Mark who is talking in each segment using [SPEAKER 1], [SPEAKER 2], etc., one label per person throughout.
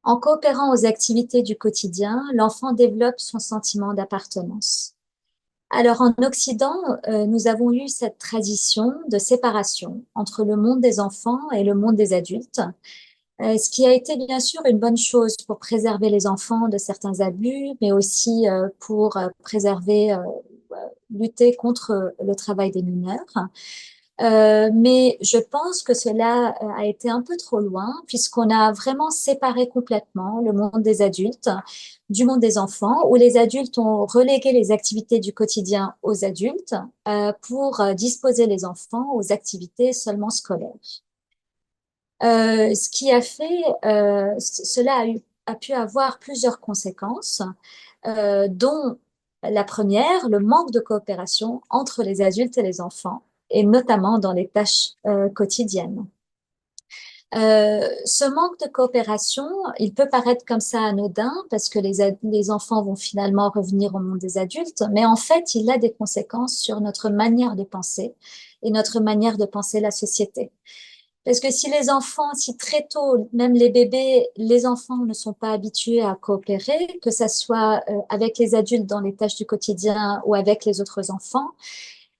[SPEAKER 1] En coopérant aux activités du quotidien, l'enfant développe son sentiment d'appartenance. Alors en Occident, nous avons eu cette tradition de séparation entre le monde des enfants et le monde des adultes, ce qui a été bien sûr une bonne chose pour préserver les enfants de certains abus, mais aussi pour lutter contre le travail des mineurs. Mais je pense que cela a été un peu trop loin, puisqu'on a vraiment séparé complètement le monde des adultes du monde des enfants, où les adultes ont relégué les activités du quotidien aux adultes pour disposer les enfants aux activités seulement scolaires. Ce qui a fait, cela a pu avoir plusieurs conséquences, dont la première, le manque de coopération entre les adultes et les enfants, et notamment dans les tâches quotidiennes. Ce manque de coopération, il peut paraître comme ça anodin parce que les enfants vont finalement revenir au monde des adultes, mais en fait, il a des conséquences sur notre manière de penser et notre manière de penser la société. Parce que si les enfants, si très tôt, même les bébés, les enfants ne sont pas habitués à coopérer, que ça soit avec les adultes dans les tâches du quotidien ou avec les autres enfants,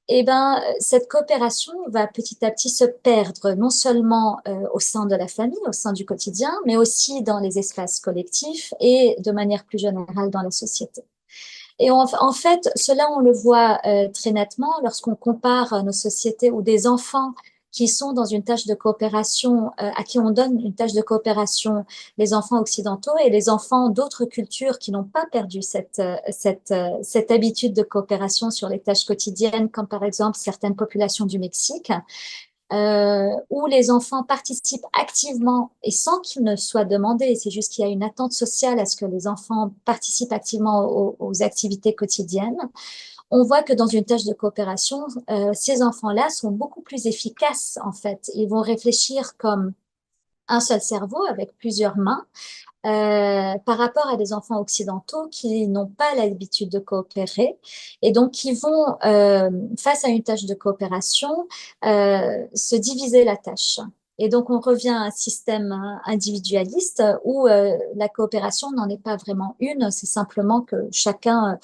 [SPEAKER 1] eh ben, cette coopération va petit à petit se perdre, non seulement au sein de la famille, au sein du quotidien, mais aussi dans les espaces collectifs et de manière plus générale dans la société. Et en fait, cela, on le voit très nettement lorsqu'on compare nos sociétés où des enfants qui sont dans une tâche de coopération, à qui on donne une tâche de coopération, les enfants occidentaux et les enfants d'autres cultures qui n'ont pas perdu cette habitude de coopération sur les tâches quotidiennes, comme par exemple certaines populations du Mexique, où les enfants participent activement et sans qu'il ne soit demandé, c'est juste qu'il y a une attente sociale à ce que les enfants participent activement aux activités quotidiennes. On voit que dans une tâche de coopération, ces enfants-là sont beaucoup plus efficaces en fait. Ils vont réfléchir comme un seul cerveau avec plusieurs mains par rapport à des enfants occidentaux qui n'ont pas l'habitude de coopérer et donc qui vont, face à une tâche de coopération, se diviser la tâche. Et donc, on revient à un système individualiste où la coopération n'en est pas vraiment une, c'est simplement que chacun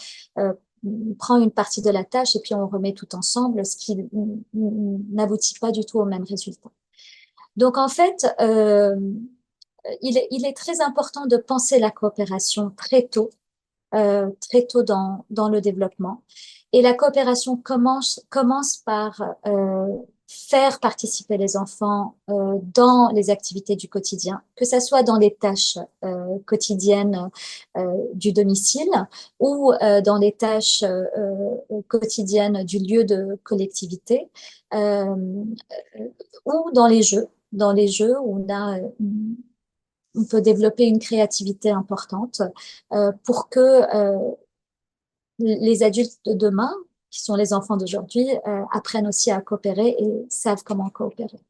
[SPEAKER 1] prend une partie de la tâche et puis on remet tout ensemble, ce qui n'aboutit pas du tout au même résultat. Donc, en fait, il est très important de penser la coopération très tôt dans le développement. Et la coopération commence par faire participer les enfants dans les activités du quotidien, que ce soit dans les tâches quotidiennes du domicile ou dans les tâches quotidiennes du lieu de collectivité euh, ou dans les jeux où on peut développer une créativité importante pour que les adultes de demain, qui sont les enfants d'aujourd'hui, apprennent aussi à coopérer et savent comment coopérer.